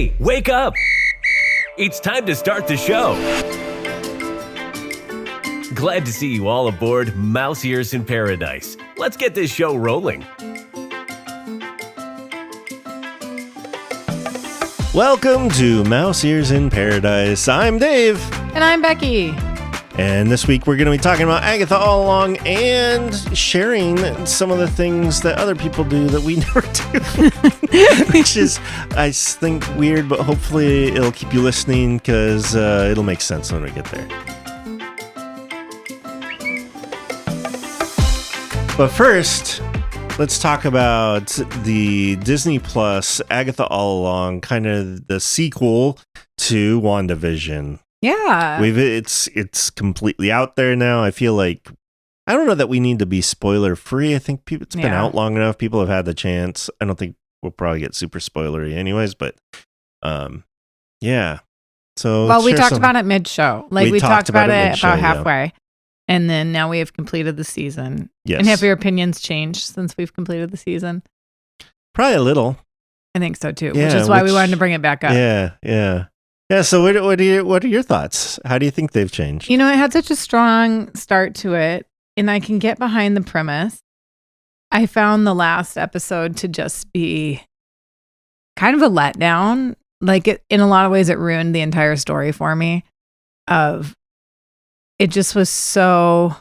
Hey, wake up! It's time to start the show. Glad to see you all aboard Mouse Ears in Paradise. Let's get this show rolling. Welcome to Mouse Ears in Paradise. I'm Dave. And I'm Becky. And this week we're going to be talking about Agatha all along and sharing some of the things that other people do that we never do. Which is, I think, weird, but hopefully it'll keep you listening because it'll make sense when we get there. But first, let's talk about the Disney Plus Agatha All Along, kind of the sequel to WandaVision. Yeah. It's completely out there now. I feel like, I don't know that we need to be spoiler free. I think it's been out long enough. People have had the chance. I don't think we'll probably get super spoilery anyways, but yeah. So well, we talked about it mid-show. Like we talked about it about halfway. Yeah. And then now we have completed the season. Yes. And have your opinions changed since we've completed the season? Probably a little. I think so too, which is why we wanted to bring it back up. Yeah. So what are your thoughts? How do you think they've changed? You know, it had such a strong start to it, and I can get behind the premise. I found the last episode to just be kind of a letdown. Like in a lot of ways, it ruined the entire story for me. It just was so,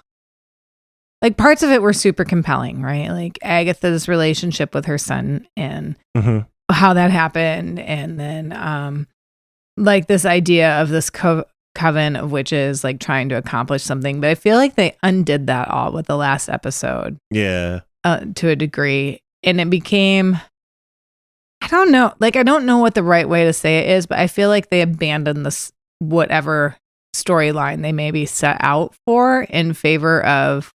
like, parts of it were super compelling, right? Like Agatha's relationship with her son and how that happened, and then like this idea of this coven of witches, like trying to accomplish something. But I feel like they undid that all with the last episode. Yeah. To a degree. And it became, I don't know what the right way to say it is, but I feel like they abandoned this, whatever storyline they maybe set out for in favor of,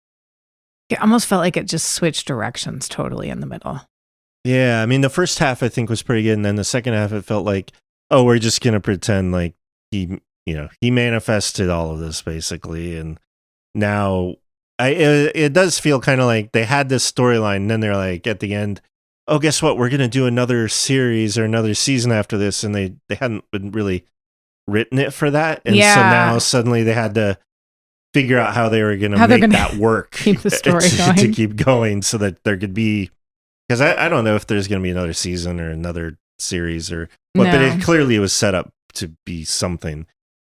it almost felt like it just switched directions totally in the middle. Yeah. I mean, the first half I think was pretty good. And then the second half, it felt like, oh, we're just going to pretend like he manifested all of this basically. And now it does feel kind of like they had this storyline and then they're like at the end, oh, guess what? We're going to do another series or another season after this. And they hadn't been really written it for that. And so now suddenly they had to figure out how they were going to make that work. Keep the story going. To keep going so that there could be, because I don't know if there's going to be another season or another series or what, but it clearly was set up to be something.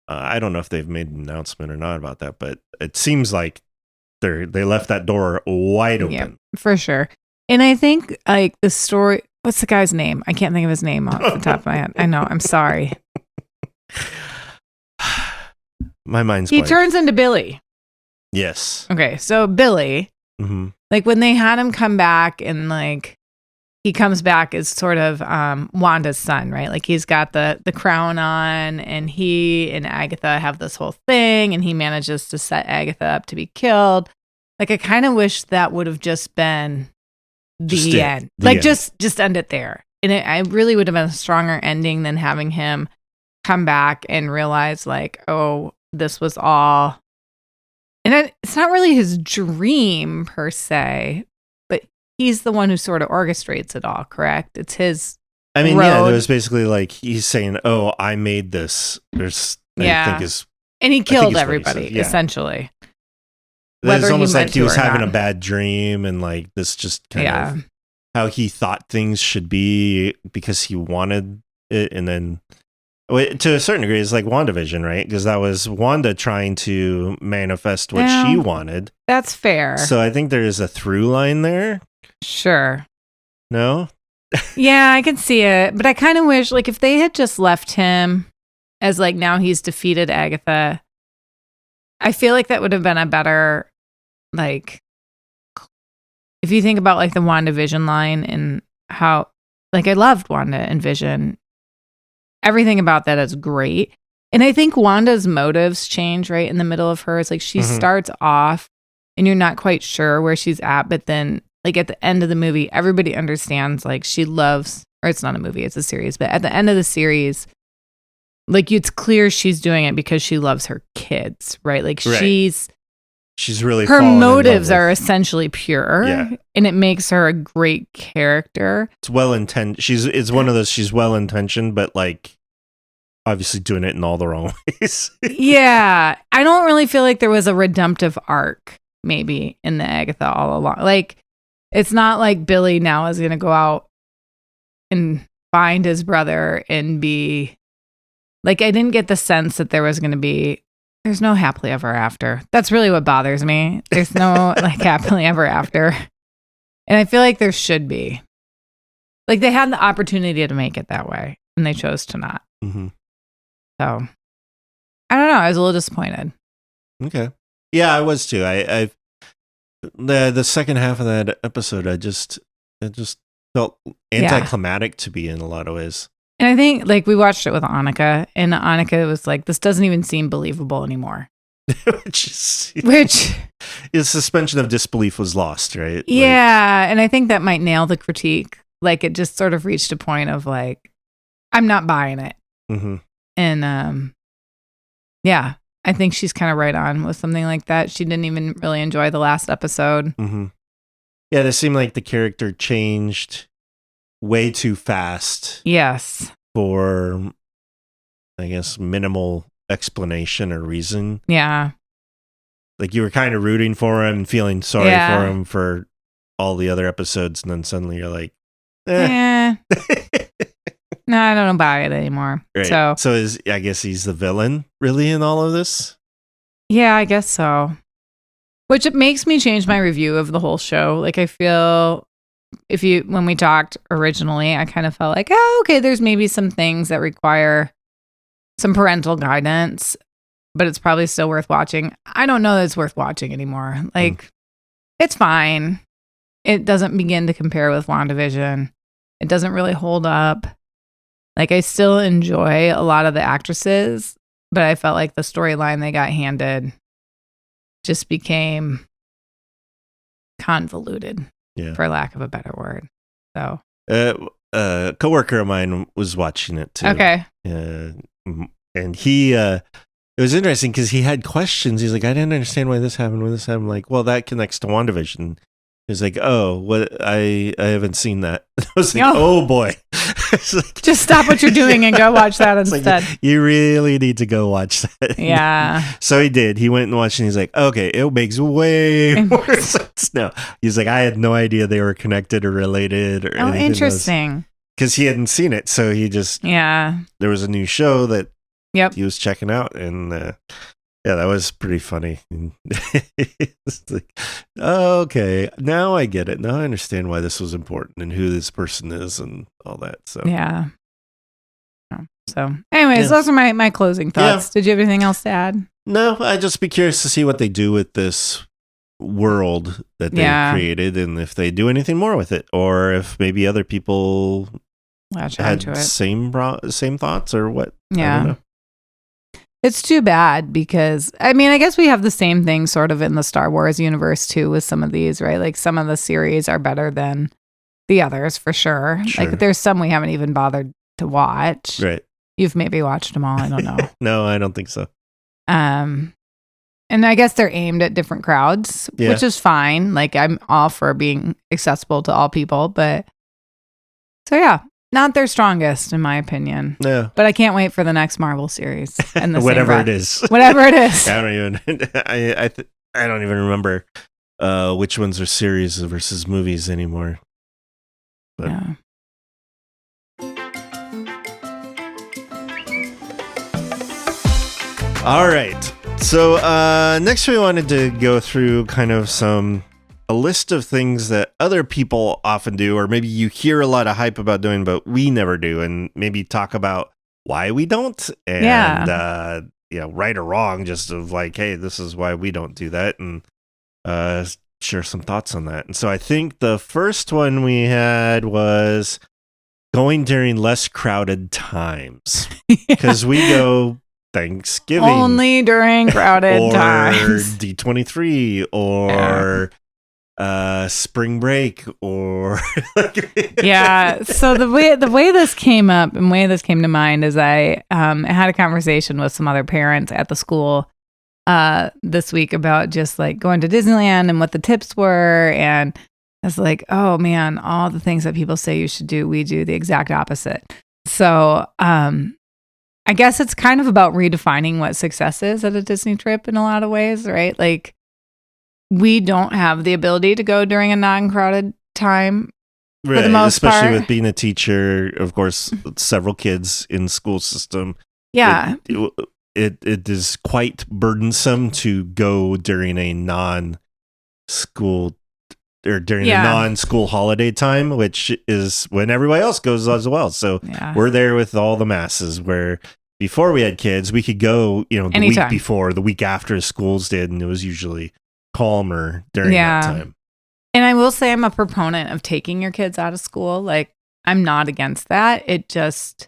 I don't know if they've made an announcement or not about that, but it seems like they left that door wide open. Yeah, for sure. And I think like the story, what's the guy's name? I can't think of his name off the top of my head. I know, I'm sorry. My mind's He blank. turns into Billy. Yes. Okay, so Billy, like when they had him come back and like he comes back as sort of Wanda's son, right? Like he's got the crown on, and he and Agatha have this whole thing, and he manages to set Agatha up to be killed. Like I kind of wish that would have just been the end. Just end it there. And I really would have been a stronger ending than having him come back and realize like, oh, this was all. And it's not really his dream per se, but he's the one who sort of orchestrates it all, correct? It's his road. Yeah, it was basically like he's saying, oh, I made this. And he killed everybody, essentially. It's almost like he was having a bad dream and like this just kind of how he thought things should be because he wanted it. And then to a certain degree, it's like WandaVision, right? Because that was Wanda trying to manifest what she wanted. That's fair. So I think there is a through line there. Sure. No? Yeah, I can see it. But I kind of wish, like, if they had just left him as, like, now he's defeated Agatha, I feel like that would have been a better, like, if you think about, like, the WandaVision line and how, like, I loved Wanda and Vision. Everything about that is great. And I think Wanda's motives change right in the middle of her. It's like she starts off and you're not quite sure where she's at, but then like at the end of the movie, everybody understands like she loves, or it's not a movie, it's a series, but at the end of the series, like it's clear she's doing it because she loves her kids, right? Like she's she's really her fallen in love motives with. are essentially pure, and it makes her a great character. It's well intentioned. It's one of those. She's well intentioned, but like obviously doing it in all the wrong ways. Yeah, I don't really feel like there was a redemptive arc maybe in the Agatha all along. Like, it's not like Billy now is going to go out and find his brother and be like, I didn't get the sense that there was going to be, there's no happily ever after. That's really what bothers me. There's no like happily ever after. And I feel like there should be. Like, they had the opportunity to make it that way and they chose to not. Mm-hmm. So I don't know. I was a little disappointed. Okay. Yeah, I was too. I the second half of that episode, it just felt anticlimactic to be in a lot of ways. And I think like we watched it with Annika, and Annika was like, this doesn't even seem believable anymore. Which his suspension of disbelief was lost, right? Yeah. And I think that might nail the critique. Like, it just sort of reached a point of like, I'm not buying it. Mm-hmm. And yeah, I think she's kind of right on with something like that. She didn't even really enjoy the last episode. Mm-hmm. Yeah, it seemed like the character changed way too fast. Yes. For, I guess, minimal explanation or reason. Yeah. Like, you were kind of rooting for him and feeling sorry for him for all the other episodes, and then suddenly you're like, No, I don't buy it anymore. Right. So I guess he's the villain, really, in all of this? Yeah, I guess so. Which it makes me change my review of the whole show. Like, I feel when we talked originally, I kind of felt like, oh, okay, there's maybe some things that require some parental guidance, but it's probably still worth watching. I don't know that it's worth watching anymore. Like, it's fine. It doesn't begin to compare with WandaVision. It doesn't really hold up. Like, I still enjoy a lot of the actresses, but I felt like the storyline they got handed just became convoluted, for lack of a better word. So, a coworker of mine was watching it too. Okay. And he, it was interesting because he had questions. He's like, I didn't understand why this happened. I'm like, well, that connects to WandaVision. He's like, oh, what? I haven't seen that. I was like, oh boy. Like, just stop what you're doing and go watch that instead. Like, you really need to go watch that. Yeah. So he did. He went and watched, and he's like, okay, it makes way more sense now. He's like, I had no idea they were connected or related or anything. Oh, interesting. Because he hadn't seen it, so he just there was a new show that he was checking out, and that was pretty funny. It's like, oh, okay, now I get it. Now I understand why this was important and who this person is and all that. So yeah. So, anyways, those are my closing thoughts. Did you have anything else to add? No, I'd just be curious to see what they do with this world that they created, and if they do anything more with it, or if maybe other people had same thoughts or what. Yeah. I don't know. It's too bad because, I mean, I guess we have the same thing sort of in the Star Wars universe too with some of these, right? Like, some of the series are better than the others for sure. Like, there's some we haven't even bothered to watch. Right. You've maybe watched them all. I don't know. No, I don't think so. And I guess they're aimed at different crowds, which is fine. Like, I'm all for being accessible to all people, but so yeah. Not their strongest, in my opinion. Yeah. But I can't wait for the next Marvel series. And whatever it is. Whatever it is. I don't even. I don't even remember which ones are series versus movies anymore. But. Yeah. All right. So next we wanted to go through kind of a list of things that other people often do, or maybe you hear a lot of hype about doing, but we never do, and maybe talk about why we don't, and right or wrong, just of like, hey, this is why we don't do that, and share some thoughts on that. And so I think the first one we had was going during less crowded times, because we go Thanksgiving only during crowded times, or D23, or spring break, or So the way this came up and way this came to mind is I had a conversation with some other parents at the school this week about just like going to Disneyland and what the tips were. And I was like, oh man, all the things that people say you should do, we do the exact opposite. So I guess it's kind of about redefining what success is at a Disney trip in a lot of ways, right? Like we don't have the ability to go during a non-crowded time for the most especially part. with being a teacher, of course, several kids in the school system. Yeah. It is quite burdensome to go during a non-school or during a non-school holiday time, which is when everybody else goes as well. So we're there with all the masses, where before we had kids, we could go, the Anytime. week before, the week after schools did, and it was usually calmer during that time. And I will say I'm a proponent of taking your kids out of school. Like, I'm not against that. It just,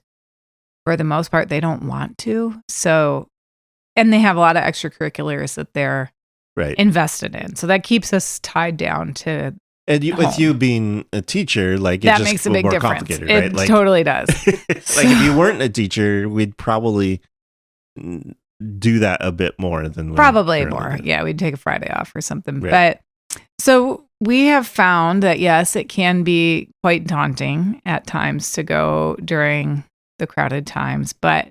for the most part, they don't want to. So, and they have a lot of extracurriculars that they're invested in. So that keeps us tied down to And with you being a teacher, like that it just makes a big more difference. complicated, It right? Like, totally does. Like if you weren't a teacher, we'd probably do that a bit more than probably more. Yeah, we'd take a Friday off or something. Right. But so we have found that yes, it can be quite daunting at times to go during the crowded times, but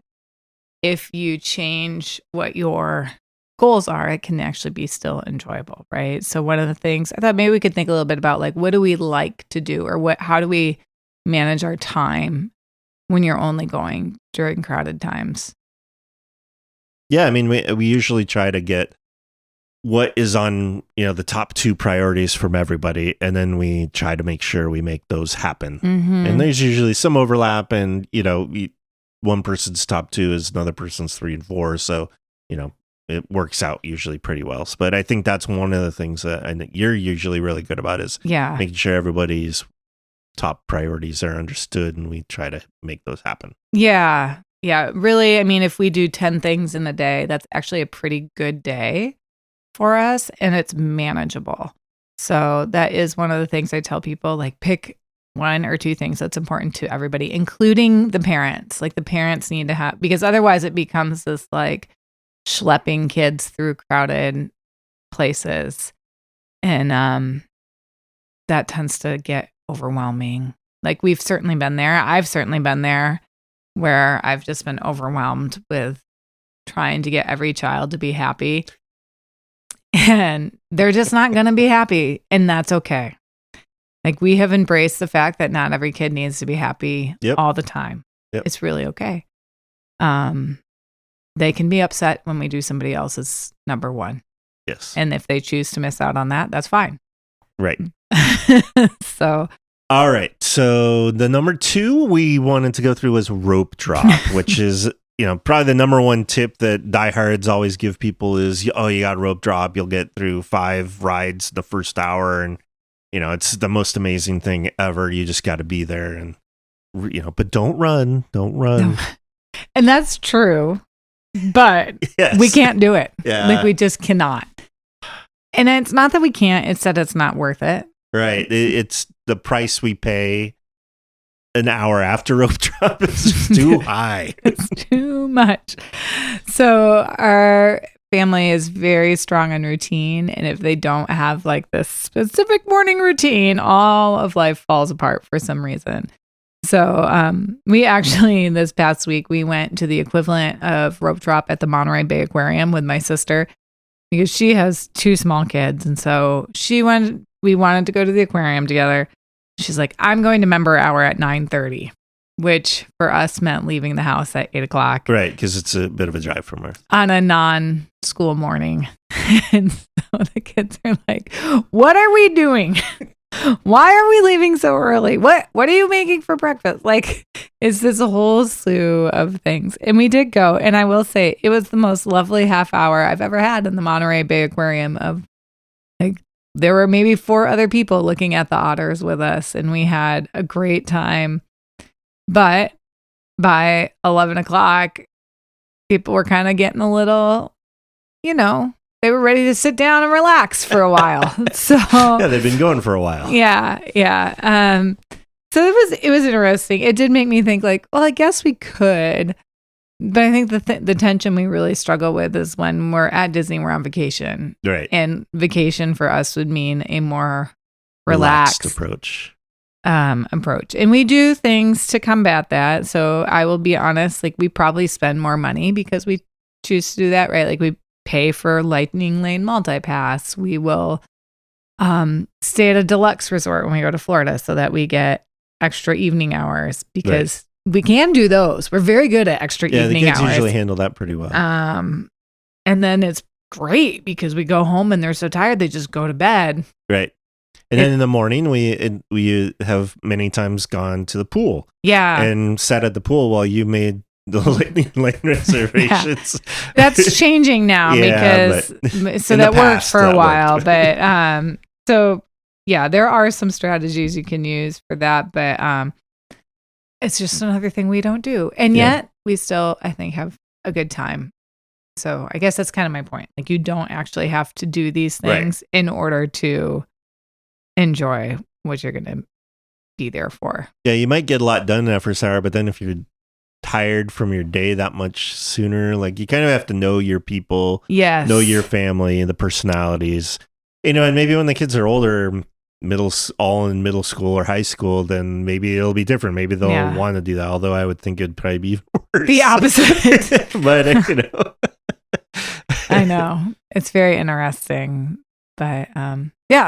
if you change what your goals are, it can actually be still enjoyable, right? So one of the things I thought maybe we could think a little bit about, like, what do we like to do, or how do we manage our time when you're only going during crowded times? Yeah, I mean, we usually try to get what is on, the top 2 priorities from everybody, and then we try to make sure we make those happen. Mm-hmm. And there's usually some overlap, and one person's top 2 is another person's 3 and 4, so it works out usually pretty well. But I think that's one of the things that you're usually really good about is making sure everybody's top priorities are understood, and we try to make those happen. Yeah. Really, I mean, if we do 10 things in a day, that's actually a pretty good day for us, and it's manageable. So that is one of the things I tell people, like, pick 1 or 2 things that's important to everybody, including the parents. Like, the parents need to have, because otherwise it becomes this like schlepping kids through crowded places. And that tends to get overwhelming. Like, we've certainly been there. I've certainly been there, where I've just been overwhelmed with trying to get every child to be happy. And they're just not going to be happy. And that's okay. Like, we have embraced the fact that not every kid needs to be happy all the time. Yep. It's really okay. They can be upset when we do somebody else's number 1. Yes. And if they choose to miss out on that, that's fine. Right. So. All right. So the number 2 we wanted to go through was rope drop, which is, probably the number 1 tip that diehards always give people is, you got rope drop. You'll get through 5 rides the first hour. And, it's the most amazing thing ever. You just got to be there and, but don't run. No. And that's true. But we can't do it. Yeah. Like, we just cannot. And it's not that we can't, it's that it's not worth it. Right. It's the price we pay an hour after rope drop is just too high. It's too much. So our family is very strong on routine. And if they don't have like this specific morning routine, all of life falls apart for some reason. So we actually, this past week, we went to the equivalent of rope drop at the Monterey Bay Aquarium with my sister, because she has 2 small kids. And so we wanted to go to the aquarium together. She's like, I'm going to member hour at 9:30, which for us meant leaving the house at 8:00. Right, because it's a bit of a drive from her. On a non-school morning. And so the kids are like, what are we doing? Why are we leaving so early? What are you making for breakfast? Like, it's this whole slew of things. And we did go. And I will say, it was the most lovely half hour I've ever had in the Monterey Bay Aquarium. Of like, there were maybe 4 other people looking at the otters with us, and we had a great time. But by 11 o'clock, people were kind of getting a little, they were ready to sit down and relax for a while. So yeah, they've been going for a while. Yeah. So it was interesting. It did make me think, like, well, I guess we could But I think the tension we really struggle with is when we're at Disney, we're on vacation. Right. And vacation for us would mean a more relaxed approach. And we do things to combat that. So I will be honest, like we probably spend more money because we choose to do that, right? Like we pay for Lightning Lane multi-pass. We will stay at a deluxe resort when we go to Florida so that we get extra evening hours because we can do those. We're very good at extra evening hours. Yeah, the kids usually handle that pretty well. And then it's great because we go home and they're so tired they just go to bed. Right. And then in the morning we have many times gone to the pool. Yeah. And sat at the pool while you made the Lightning Lane reservations. Yeah. That's changing now because so that worked for a while. But so yeah, there are some strategies you can use for that, but it's just another thing we don't do. And yet we still, I think, have a good time. So I guess that's kind of my point. Like you don't actually have to do these things in order to enjoy what you're going to be there for. Yeah, you might get a lot done in that first hour, but then if you're tired from your day that much sooner, like you kind of have to know your people, know your family, the personalities, and maybe when the kids are older, all in middle school or high school, then maybe it'll be different. Maybe they'll want to do that. Although I would think it'd probably be worse. The opposite. But I know it's very interesting. But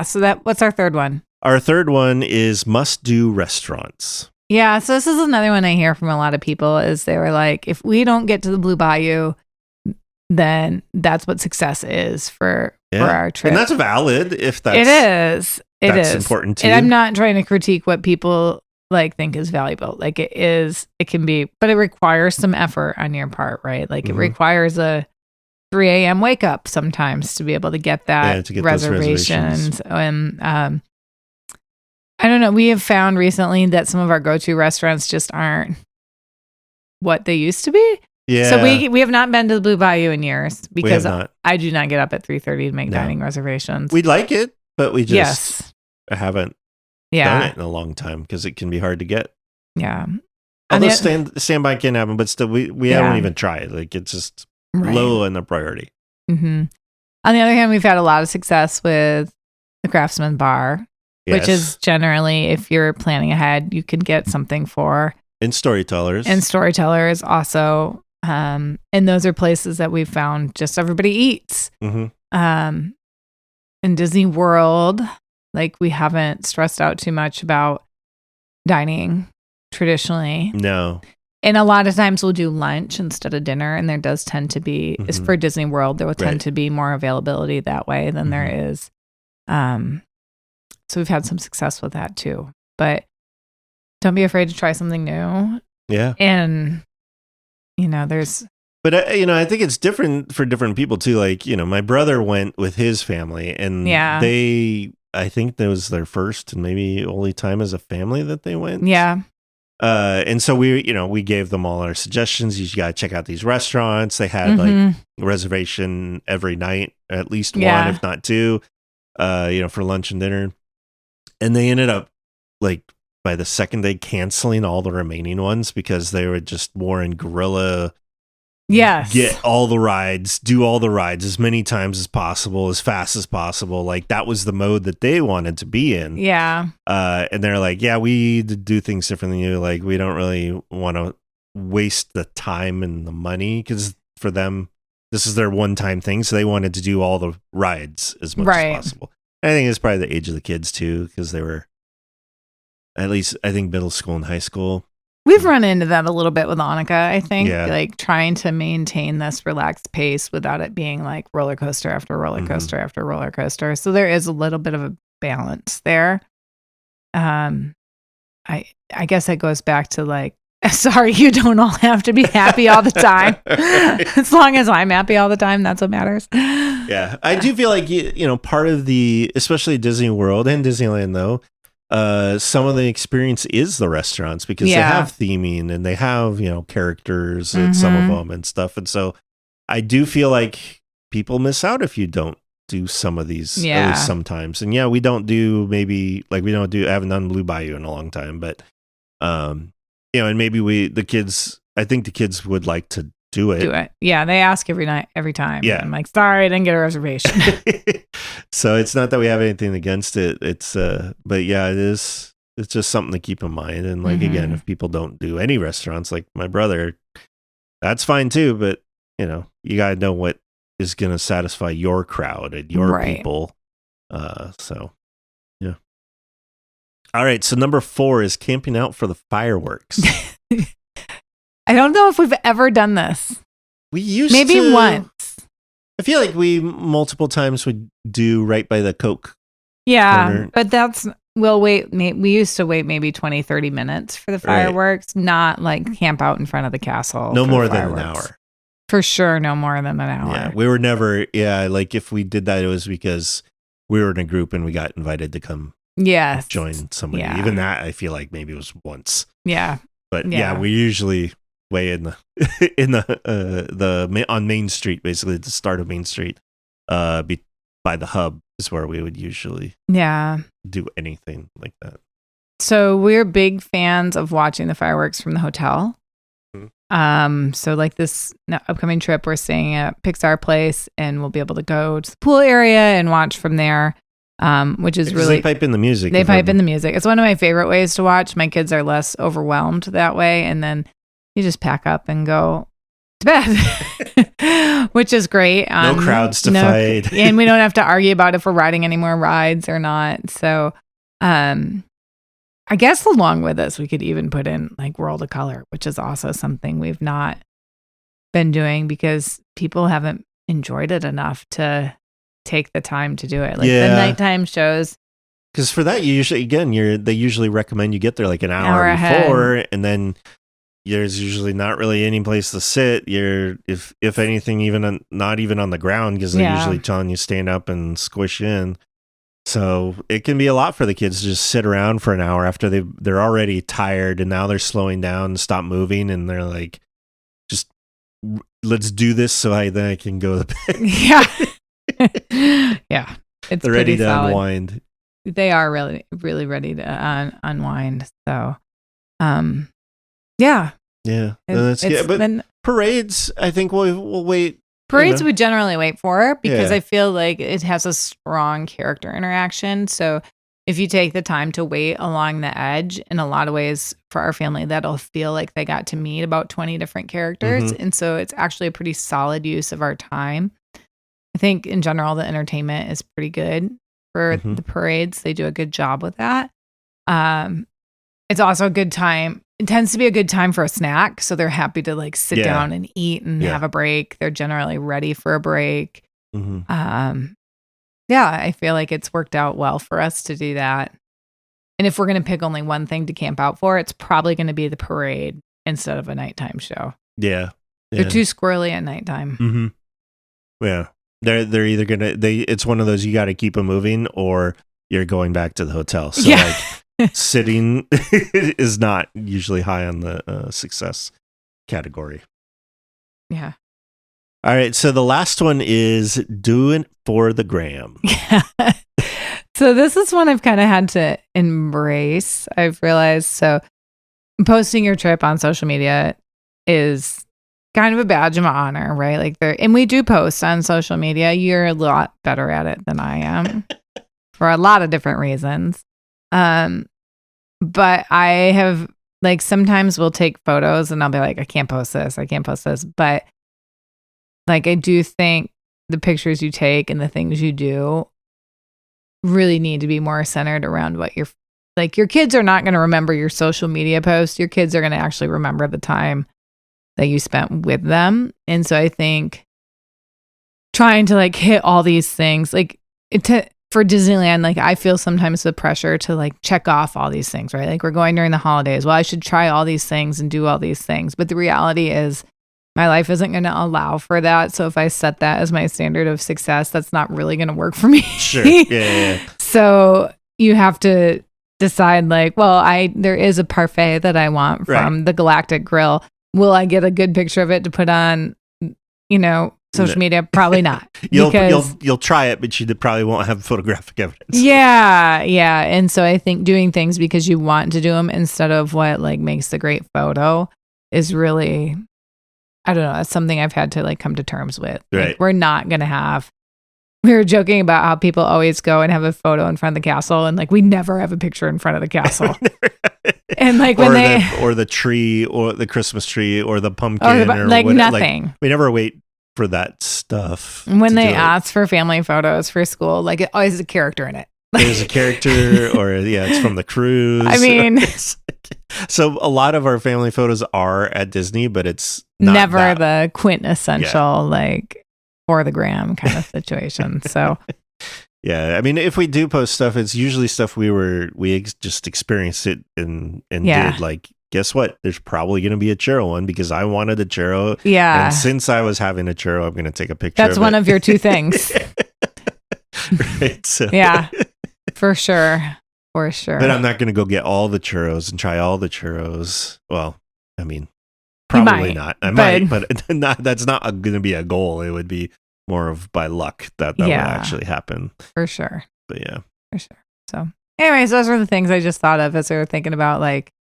so what's our third one? Our third one is must-do restaurants. Yeah, so this is another one I hear from a lot of people is they were like, if we don't get to the Blue Bayou, then that's what success is for our trip. And that's valid if that's... It is. That's important too. And I'm not trying to critique what people think is valuable. Like it can be, but it requires some effort on your part, right? Like it requires a 3 a.m. wake up sometimes to be able to get that to get reservations. And I don't know. We have found recently that some of our go-to restaurants just aren't what they used to be. Yeah. So we have not been to the Blue Bayou in years because I do not get up at 3:30 to make dining reservations. We'd like it, but we just haven't done it in a long time because it can be hard to get. Yeah. Although standby can happen, but still we haven't even tried. Like it's just low in the priority. Mm-hmm. On the other hand, we've had a lot of success with the Craftsman Bar, which is generally, if you're planning ahead, you can get something for. And Storytellers also. And those are places that we've found just everybody eats. Mm-hmm. In Disney World, like we haven't stressed out too much about dining traditionally. No. And a lot of times we'll do lunch instead of dinner. And there does tend to be, is for Disney World, there will tend to be more availability that way than there is. So we've had some success with that too. But don't be afraid to try something new. Yeah. And, there's... But, I think it's different for different people too. Like, my brother went with his family and I think that was their first and maybe only time as a family that they went. Yeah. And so we gave them all our suggestions. You got to check out these restaurants. They had like reservation every night, at least one, if not two, for lunch and dinner. And they ended up like by the second day canceling all the remaining ones because they were just more in guerrilla. Yes. Get all the rides, do all the rides as many times as possible, as fast as possible. Like that was the mode that they wanted to be in. Yeah. And they're like, yeah, we do things different than you. Like we don't really want to waste the time and the money because for them, this is their one-time thing. So they wanted to do all the rides as much as possible. I think it's probably the age of the kids too, because they were at least, I think, middle school and high school. We've run into that a little bit with Annika, I think, like trying to maintain this relaxed pace without it being like roller coaster after roller coaster after roller coaster. So there is a little bit of a balance there. I guess it goes back to like, sorry, you don't all have to be happy all the time. As long as I'm happy all the time, that's what matters. Yeah, I do feel like, part of the, especially Disney World and Disneyland though, some of the experience is the restaurants because they have theming and they have, characters and some of them and stuff. And so I do feel like people miss out if you don't do some of these at least sometimes. And we don't do I haven't done Blue Bayou in a long time, but, and maybe I think the kids would like to do it. Do it. Yeah, they ask every time. Yeah. I'm like, sorry, I didn't get a reservation. So it's not that we have anything against it. It's but yeah, it's just something to keep in mind. And like again, if people don't do any restaurants, like my brother, that's fine too. But you gotta know what is gonna satisfy your crowd and your people. So yeah. All right. So number 4 is camping out for the fireworks. I don't know if we've ever done this. We used maybe once. I feel like we multiple times would do right by the Coke. Yeah, corner. but we'll wait. We used to wait maybe 20, 30 minutes for the fireworks, not like camp out in front of the castle. No more than an hour. For sure, no more than an hour. Yeah, we were never, like if we did that, it was because we were in a group and we got invited to come join somebody. Yeah. Even that, I feel like maybe it was once. Yeah. But yeah we usually way in the on Main Street, basically at the start of Main Street, by the hub is where we would usually do anything like that. So we're big fans of watching the fireworks from the hotel. So like this upcoming trip, we're staying at Pixar Place, and we'll be able to go to the pool area and watch from there. Which is really, they pipe in the music. They pipe in the music. It's one of my favorite ways to watch. My kids are less overwhelmed that way, and then you just pack up and go to bed, which is great. No crowds to fight, and we don't have to argue about if we're riding any more rides or not. So, I guess along with this, we could even put in like World of Color, which is also something we've not been doing because people haven't enjoyed it enough to take the time to do it. Like the nighttime shows. Because for that, you usually, they usually recommend you get there like an hour before, and then there's usually not really any place to sit. You're, if anything, even not even on the ground, because they're usually telling you stand up and squish in. So it can be a lot for the kids to just sit around for an hour after they're already tired, and now they're slowing down and stop moving, and they're like, just let's do this so then I can go to bed. Yeah, it's they're ready to solid. Unwind. They are really, really ready to unwind. So, yeah. That's good. But parades, I think we'll wait. Parades we generally wait for because I feel like it has a strong character interaction. So if you take the time to wait along the edge, in a lot of ways for our family, that'll feel like they got to meet about 20 different characters. And so it's actually a pretty solid use of our time. I think in general, the entertainment is pretty good for the parades. They do a good job with that. It's also a good time. It tends to be a good time for a snack. So they're happy to like sit down and eat and have a break. They're generally ready for a break. I feel like it's worked out well for us to do that. And if we're going to pick only one thing to camp out for, it's probably going to be the parade instead of a nighttime show. Yeah. They're too squirrely at nighttime. Yeah. They're either it's one of those, you got to keep them moving or you're going back to the hotel. So like sitting is not usually high on the success category. Yeah. All right. So the last one is doing for the gram. So this is one I've kind of had to embrace. I've realized. So posting your trip on social media is kind of a badge of honor, right? Like and we do post on social media. You're a lot better at it than I am for a lot of different reasons. But I have like, sometimes we'll take photos and I'll be like, I can't post this. But like, I do think the pictures you take and the things you do really need to be more centered around what your kids are not going to remember your social media posts. Your kids are going to actually remember the time that you spent with them. And so I think trying to like hit all these things, like for Disneyland, like I feel sometimes the pressure to like check off all these things, right? Like we're going during the holidays. Well, I should try all these things and do all these things. But the reality is my life isn't going to allow for that. So if I set that as my standard of success, that's not really going to work for me. Sure. Yeah. So you have to decide like, well, there is a parfait that I want from the Galactic Grill. Will I get a good picture of it to put on, social media? Probably not. You'll try it, but you probably won't have photographic evidence. Yeah. And so I think doing things because you want to do them instead of what like makes the great photo is really, I don't know. That's something I've had to like come to terms with. Right. Like, we're not going to have. We were joking about how people always go and have a photo in front of the castle, and like we never have a picture in front of the castle. And like when or the tree, or the Christmas tree, or the pumpkin, or like nothing. Like, we never wait for that stuff. When they ask for family photos for school, like it always has a character in it. There's a character, or it's from the cruise. I mean, so a lot of our family photos are at Disney, but it's not never the quintessential like for the gram kind of situation. So yeah, I mean, if we do post stuff, it's usually stuff we just experienced it and did. Like, guess what? There's probably going to be a churro one because I wanted a churro. Yeah, and since I was having a churro, I'm going to take a picture. That's one of your two things. Right. So. Yeah, for sure. For sure. But I'm not going to go get all the churros and try all the churros. Well, I mean, probably not. I might, but that's not going to be a goal. It would be more of by luck that would actually happen. For sure. But yeah. For sure. So anyways, those are the things I just thought of as we were thinking about like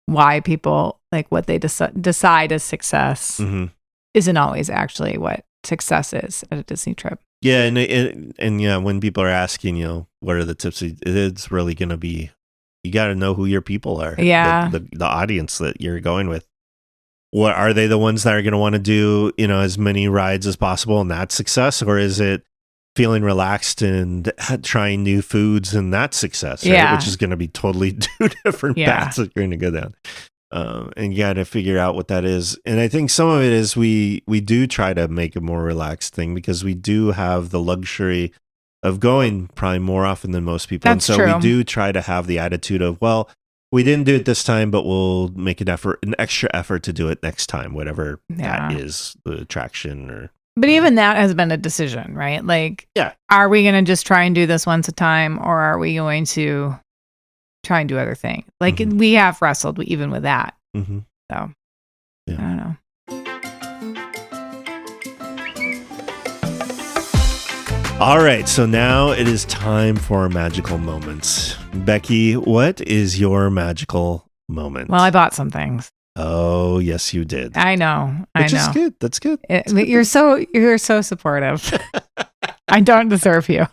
why people, like what they decide as success isn't always actually what success is at a Disney trip. Yeah, and yeah, when people are asking, what are the tips? It's really going to be, you got to know who your people are. Yeah, the audience that you're going with. What are they, the ones that are going to want to do, as many rides as possible, and that's success, or is it feeling relaxed and trying new foods and that's success? Right? Yeah, which is going to be totally two different paths that you're going to go down. And you got to figure out what that is. And I think some of it is we do try to make a more relaxed thing because we do have the luxury of going probably more often than most people. That's and so true. We do try to have the attitude of, well, we didn't do it this time, but we'll make an extra effort to do it next time, whatever that is, the attraction or. But even that has been a decision, right? Like, are we going to just try and do this once a time, or are we going to try and do other things? Like we have wrestled even with that. So I don't know. All right, so now it is time for magical moments. Becky, what is your magical moment? Well, I bought some things. Oh, yes, you did. I know. Which is good. That's good. You're so supportive. I don't deserve you.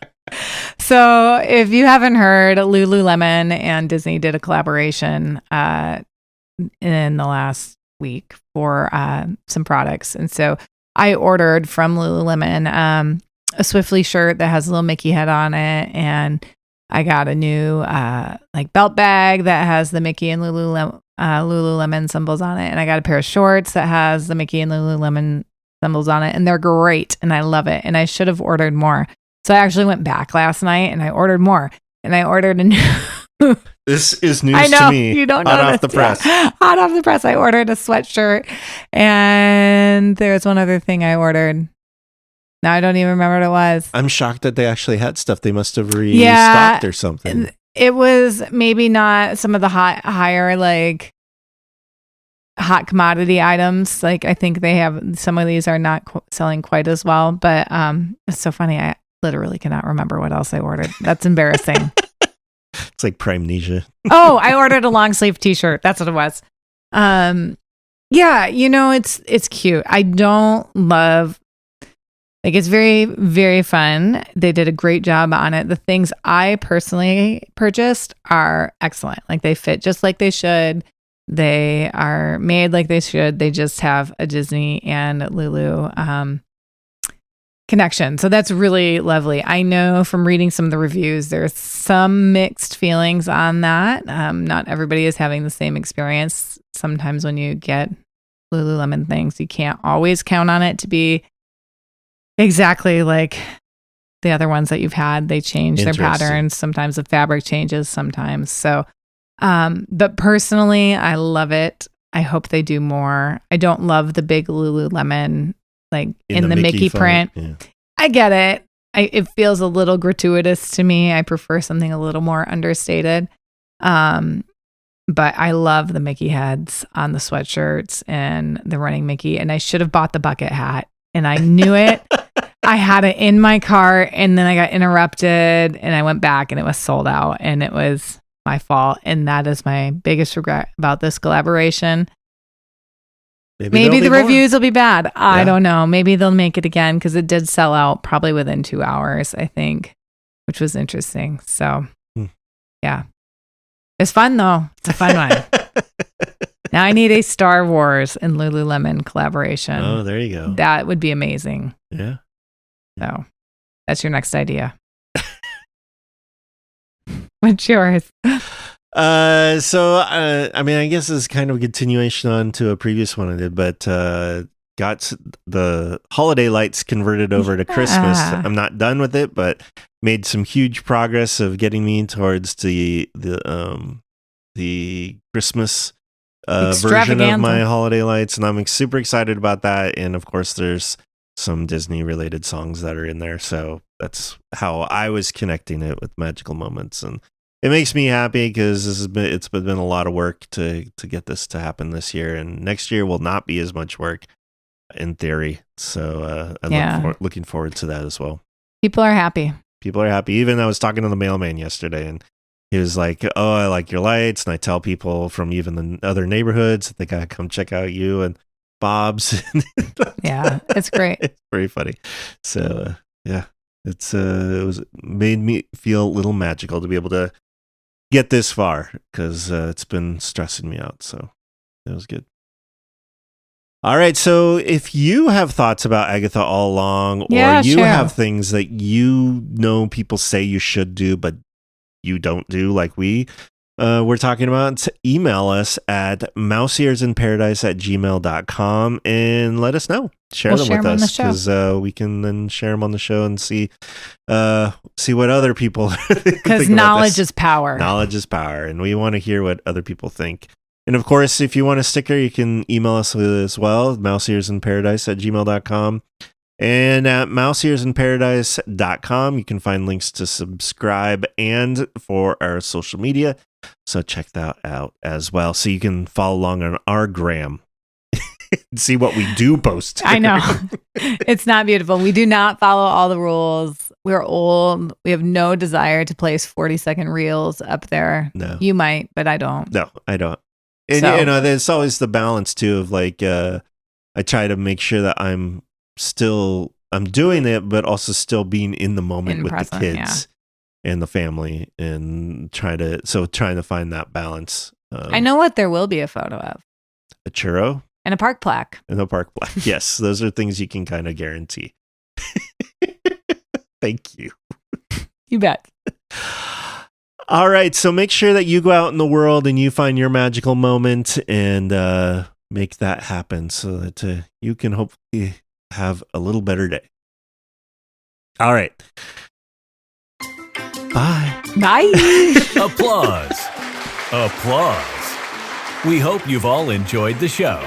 So if you haven't heard, Lululemon and Disney did a collaboration in the last week for some products. And so I ordered from Lululemon a Swiftly shirt that has a little Mickey head on it. And I got a new like belt bag that has the Mickey and Lululemon symbols on it. And I got a pair of shorts that has the Mickey and Lululemon symbols on it. And they're great. And I love it. And I should have ordered more. So I actually went back last night and I ordered more. And I ordered a new... This is news to me. You don't know. Hot off the press. Hot off the press. I ordered a sweatshirt. And there's one other thing I ordered. Now I don't even remember what it was. I'm shocked that they actually had stuff. They must have restocked or something. It was maybe not some of the higher like hot commodity items. Like I think they have some of these are not selling quite as well. But it's so funny. I literally cannot remember what else I ordered. That's embarrassing. It's like Primnesia. Oh, I ordered a long sleeve t-shirt. That's what it was. Yeah, it's cute. I don't love, like, it's very, very fun. They did a great job on it. The things I personally purchased are excellent. Like they fit just like they should. They are made like they should. They just have a Disney and Lulu connection. So that's really lovely. I know from reading some of the reviews, there's some mixed feelings on that. Not everybody is having the same experience. Sometimes when you get Lululemon things, you can't always count on it to be exactly like the other ones that you've had. They change their patterns. Sometimes the fabric changes sometimes. So, but personally, I love it. I hope they do more. I don't love the big Lululemon like in the Mickey print. Yeah. I get it. It feels a little gratuitous to me. I prefer something a little more understated. But I love the Mickey heads on the sweatshirts and the running Mickey. And I should have bought the bucket hat. And I knew it. I had it in my cart and then I got interrupted and I went back and it was sold out and it was my fault. And that is my biggest regret about this collaboration. Maybe the reviews will be bad. I don't know. Maybe they'll make it again because it did sell out probably within 2 hours, I think, which was interesting. So, yeah. It's fun, though. It's a fun one. Now I need a Star Wars and Lululemon collaboration. Oh, there you go. That would be amazing. Yeah. So, that's your next idea. What's yours? I mean, I guess it's kind of a continuation on to a previous one I did, but got the holiday lights converted over to Christmas. I'm not done with it, but made some huge progress of getting me towards the Christmas version of my holiday lights, and I'm super excited about that. And of course, there's some Disney related songs that are in there, so that's how I was connecting it with magical moments, and it makes me happy because it's been a lot of work to get this to happen this year, and next year will not be as much work in theory. So I'm looking forward to that as well. People are happy. Even I was talking to the mailman yesterday, and he was like, "Oh, I like your lights," and I tell people from even the other neighborhoods that they gotta come check out you and Bob's. Yeah, it's great. It's very funny. So it was made me feel a little magical to be able to get this far because it's been stressing me out. So it was good. All right. So if you have thoughts about Agatha all along, or you have things that people say you should do, but you don't do, like we're talking about, email us at mouseearsinparadise@gmail.com and let us know. Share them with us because we can then share them on the show and see what other people think. Because knowledge is power. Knowledge is power, and we want to hear what other people think. And of course, if you want a sticker, you can email us as well, mouseearsinparadise@gmail.com. And at mouseearsinparadise.com, you can find links to subscribe and for our social media. So check that out as well. So you can follow along on our gram and see what we do post. I know. It's not beautiful. We do not follow all the rules. We're old. We have no desire to place 40-second reels up there. No. You might, but I don't. No, I don't. And there's always the balance too of like, I try to make sure that I'm doing it, but also still being in the moment with the kids and the family, and trying to find that balance. I know what there will be a photo of. A churro? And a park plaque. Yes, those are things you can kind of guarantee. Thank you. You bet. All right, so make sure that you go out in the world and you find your magical moment and make that happen so that you can hopefully have a little better day. All right. Bye. Applause. We hope you've all enjoyed the show.